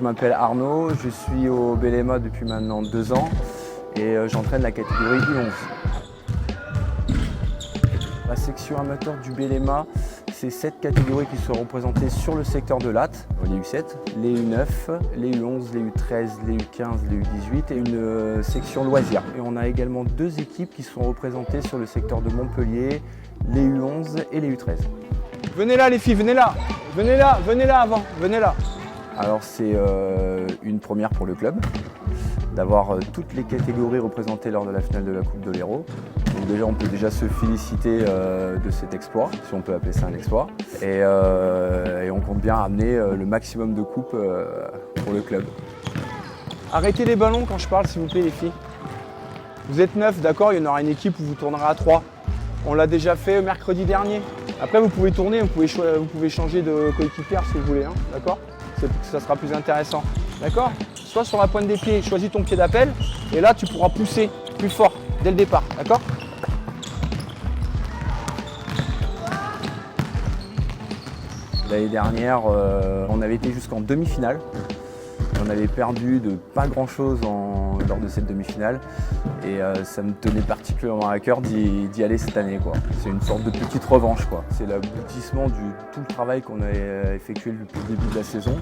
m'appelle Arnaud, je suis au Bellema depuis maintenant 2 ans et j'entraîne la catégorie U11. La section amateur du Bellema, c'est 7 catégories qui sont représentées sur le secteur de Latte, les U7, les U9, les U11, les U13, les U15, les U18 et une section loisirs. Et on a également 2 équipes qui sont représentées sur le secteur de Montpellier, les U11 et les U13. Venez là les filles, venez là avant, venez là. Alors c'est une première pour le club, d'avoir toutes les catégories représentées lors de la finale de la Coupe de l'Hérault. Donc déjà on peut déjà se féliciter de cet exploit, si on peut appeler ça un exploit. Et on compte bien amener le maximum de coupes pour le club. Arrêtez les ballons quand je parle s'il vous plaît les filles. Vous êtes 9, d'accord, il y en aura une équipe où vous tournerez à 3. On l'a déjà fait mercredi dernier. Après vous pouvez tourner, vous pouvez changer de coéquipière si vous voulez, hein, d'accord? Ça sera plus intéressant, d'accord? Soit sur la pointe des pieds, choisis ton pied d'appel et là tu pourras pousser plus fort dès le départ, d'accord? L'année dernière, on avait été jusqu'en demi-finale. On avait perdu de pas grand-chose lors de cette demi-finale et ça me tenait particulièrement à cœur d'y aller cette année, quoi. C'est une sorte de petite revanche, quoi. C'est l'aboutissement de tout le travail qu'on a effectué depuis le début de la saison.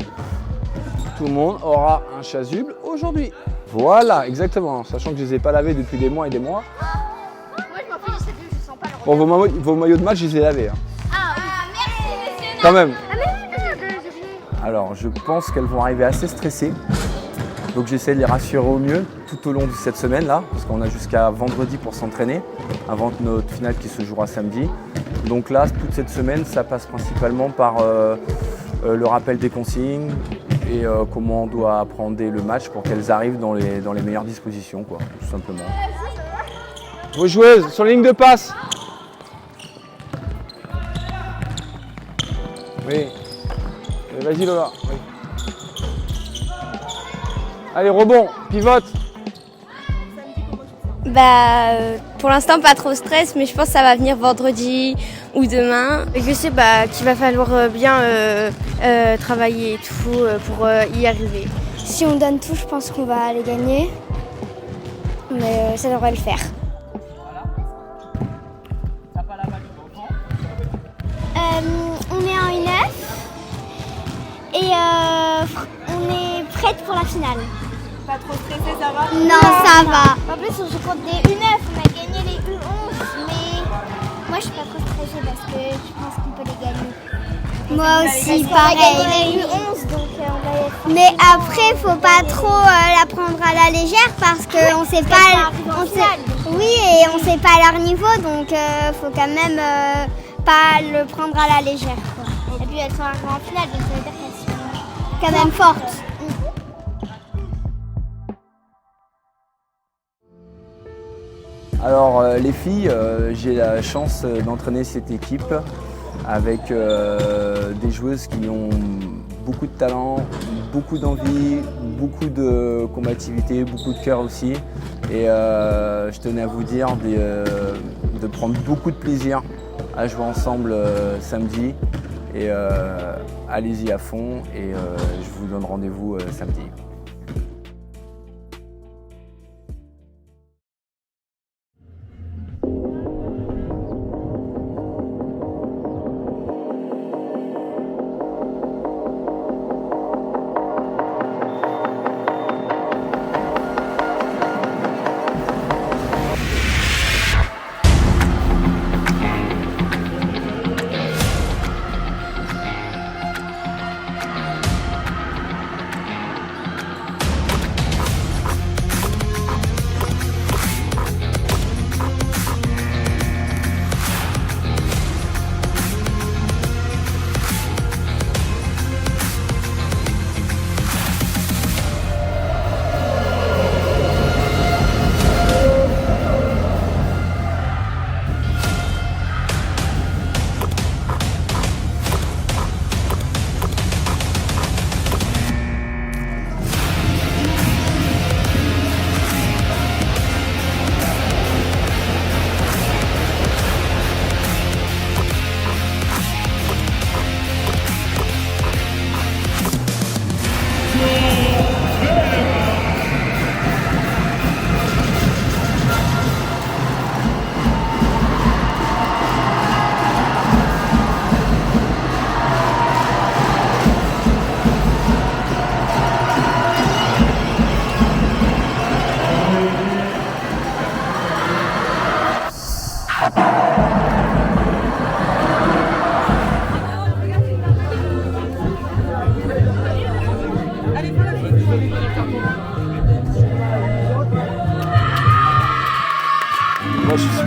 Tout le monde aura un chasuble aujourd'hui. Voilà, exactement, sachant que je ne les ai pas lavés depuis des mois et des mois. Moi je m'en fiche, je sens pas leur... Bon, vos maillots de match, je les ai lavés. Hein. Ah oui, merci monsieur. Quand même. Alors je pense qu'elles vont arriver assez stressées. Donc j'essaie de les rassurer au mieux tout au long de cette semaine-là, parce qu'on a jusqu'à vendredi pour s'entraîner, avant notre finale qui se jouera samedi. Donc là, toute cette semaine, ça passe principalement par le rappel des consignes et comment on doit appréhender le match pour qu'elles arrivent dans les meilleures dispositions, quoi, tout simplement. Vos joueuses, sur la ligne de passe. Oui. Vas-y Lola. Oui. Allez, rebond, pivote. Pour l'instant, pas trop stress, mais je pense que ça va venir vendredi ou demain. Je sais qu'il va falloir bien travailler et tout pour y arriver. Si on donne tout, je pense qu'on va aller gagner, mais ça devrait le faire. On est en U9 et on est prête pour la finale. Pas trop stressé, ça va? Non, ça va. En plus, on joue contre des U9, on a gagné les U11, mais moi je suis pas trop stressée parce que je pense qu'on peut les gagner. Moi aussi, pareil. On a gagné les U11, donc on va être... Mais après, faut pas trop la prendre à la légère parce qu'on sait pas... Oui, et on sait pas leur niveau, donc faut quand même pas le prendre à la légère, quoi. Et puis elles sont arrivées en finale, donc ça veut dire qu'elles sont quand même fortes. Alors les filles, j'ai la chance d'entraîner cette équipe avec des joueuses qui ont beaucoup de talent, beaucoup d'envie, beaucoup de combativité, beaucoup de cœur aussi. Et je tenais à vous dire de prendre beaucoup de plaisir à jouer ensemble samedi. Et allez-y à fond et je vous donne rendez-vous samedi.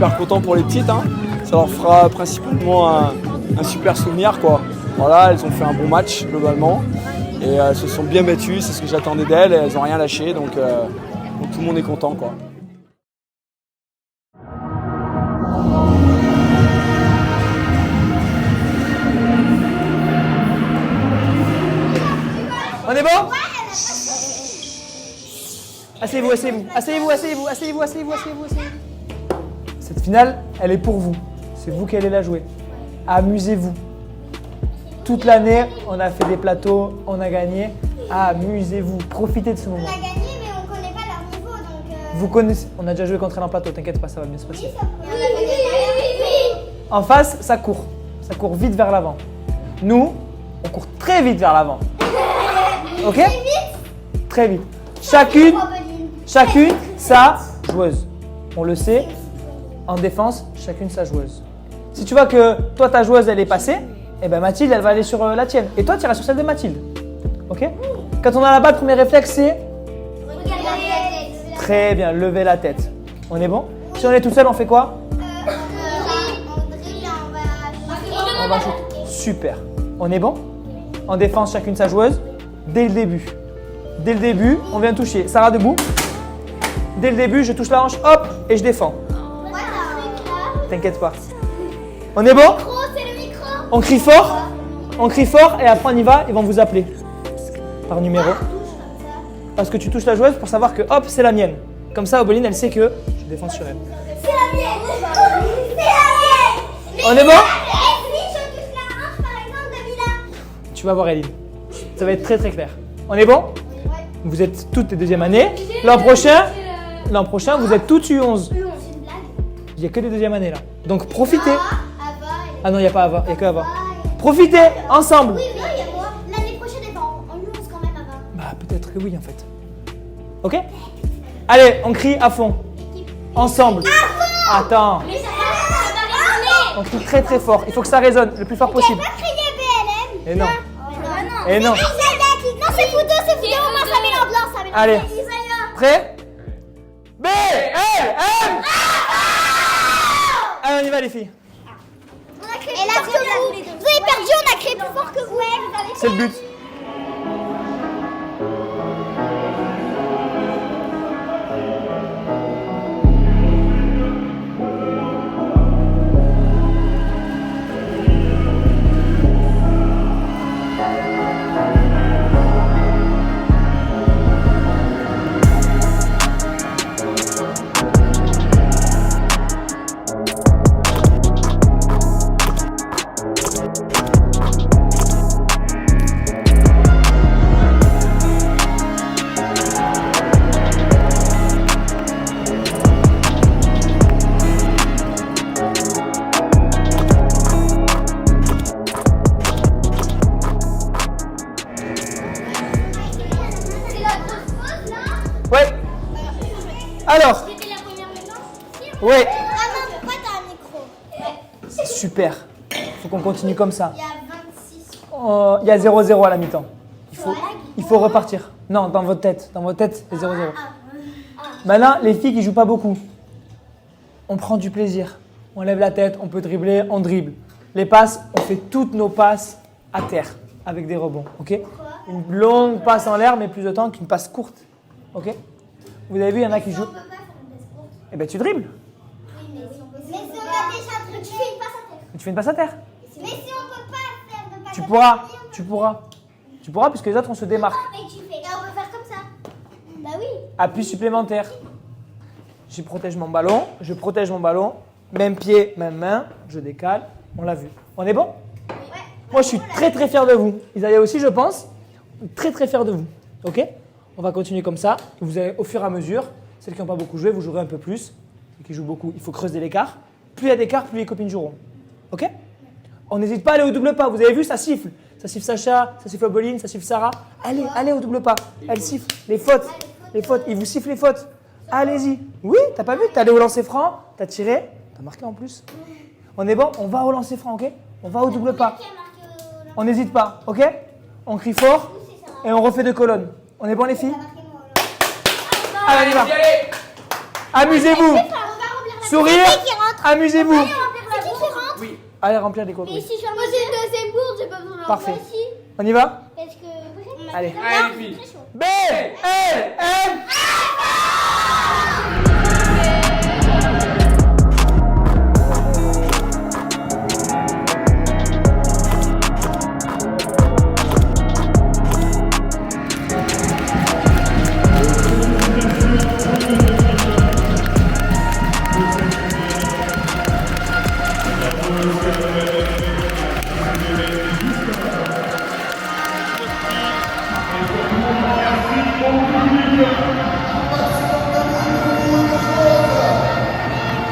super content pour les petites. Hein. Ça leur fera principalement un super souvenir, quoi. Voilà, elles ont fait un bon match globalement et elles se sont bien battues, c'est ce que j'attendais d'elles, et elles n'ont rien lâché, donc tout le monde est content, quoi. On est bon? Asseyez-vous, asseyez-vous, asseyez-vous, asseyez-vous, asseyez-vous, asseyez-vous, asseyez-vous, asseyez-vous. Cette finale, elle est pour vous. C'est vous qui allez la jouer. Amusez-vous. Toute l'année, on a fait des plateaux, on a gagné. Amusez-vous, profitez de ce moment. On a gagné, mais on connaît pas leur niveau, donc... Vous connaissez, on a déjà joué contre elle en plateau, t'inquiète pas, ça va bien se passer. Oui. En face, ça court vite vers l'avant. Nous, on court très vite vers l'avant. Ok? Très vite. Chacune sa joueuse. On le sait, en défense, chacune sa joueuse. Si tu vois que toi, ta joueuse, elle est passée, eh ben Mathilde, elle va aller sur la tienne. Et toi, tu iras sur celle de Mathilde. Ok? Quand on a la balle, le premier réflexe, c'est très bien, lever la tête. On est bon? Si on est tout seul, on fait quoi? On va shooter. Super. On est bon? En défense, chacune sa joueuse. Dès le début. Dès le début, on vient toucher. Sarah, debout. Dès le début, je touche la hanche, hop, et je défends. T'inquiète pas. On est bon? On crie fort, et après on y va, ils vont vous appeler. Par numéro. Parce que tu touches la joueuse pour savoir que, hop, c'est la mienne. Comme ça, Obeline, elle sait que je défends sur elle. C'est la mienne. On est bon? Si je touche la hanche, par exemple, de Mila. Tu vas voir, Eline. Ça va être très très clair. On est bon? Vous êtes toutes les deuxième année. L'an prochain, vous êtes toutes U11. Il n'y a que des deuxième années là. Donc profitez. Ah non, il n'y a pas Ava, il n'y a que Ava. Profitez ensemble. Oui, il y a moi. L'année prochaine, elle va en 11 quand même, Ava. Bah peut-être que oui en fait. Ok? Allez, on crie à fond. Ensemble. Attends. Mais ça va On crie très très fort. Il faut que ça résonne le plus fort possible. pas crier BLM. Et non. Non. Et non. Non, c'est photo, moi ça met en blanc, ça met en Allez. blanc. Prêt? B, L, M. Allez, on y va les filles. On a créé plus fort que vous. Vous avez perdu, on a créé plus fort que vous. C'est le but. Ouais. Alors. C'était la première maintenant. Ouais. Ah non, pourquoi t'as un micro? C'est super. Faut qu'on continue comme ça. Il y a 26. Il y a 0-0 à la mi-temps. Il faut repartir. Non, dans votre tête. Dans votre tête, c'est 0-0. Maintenant, les filles qui jouent pas beaucoup, on prend du plaisir. On lève la tête, on peut dribbler, on dribble. Les passes, on fait toutes nos passes à terre avec des rebonds. Ok? Une longue passe en l'air, mais plus de temps qu'une passe courte. Ok? Vous avez vu, il y en a qui jouent. On peut pas faire une passe courte. Eh ben, tu dribbles. Oui, mais si on a déjà un truc, tu fais une passe à terre. Tu fais une passe à terre. Mais si on peut pas faire de passe Tu à pourras. terre, Tu pourras. Tu pourras puisque les autres, on se démarque. et tu fais. Et on peut faire comme ça. Bah oui. Appui supplémentaire. Je protège mon ballon. Même pied, même main. Je décale. On l'a vu. On est bon? Moi, je suis très très fier de vous. Isaiah aussi, je pense. Très très fier de vous. Ok? On va continuer comme ça. Vous allez, au fur et à mesure, celles qui n'ont pas beaucoup joué, vous jouerez un peu plus. Celles qui jouent beaucoup, il faut creuser l'écart. Plus il y a d'écart, plus les copines joueront. Ok? On n'hésite pas à aller au double pas. Vous avez vu, ça siffle. Ça siffle Sacha, ça siffle Obeline, ça siffle Sarah. Allez au double pas. Elle siffle. Les fautes. Il vous siffle les fautes. Allez-y. Oui, t'as pas vu? T'es allé au lancer franc, t'as tiré, t'as marqué en plus. On est bon? On va au lancer franc, ok? On va au double pas. On n'hésite pas, ok? On crie fort et on refait 2 colonnes. On est bon les filles? Allez, on y va. Amusez-vous. Sourire. Qui rentre Amusez-vous. C'est qui rentre? Oui. Allez remplir les cours. Mais si je moi j'ai une deuxième bourde, j'ai pas besoin de Parfait. ici. On y va? Parce que. Allez. Allez, les filles. B, L, M.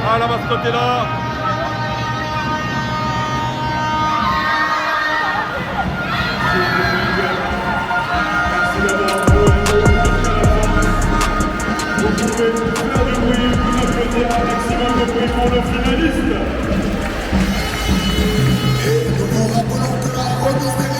Ah, la mascotte est là. Vous pouvez faire du bruit, vous applaudir un maximum de bruit pour nos finalistes. Et nous vous rappelons que la remise des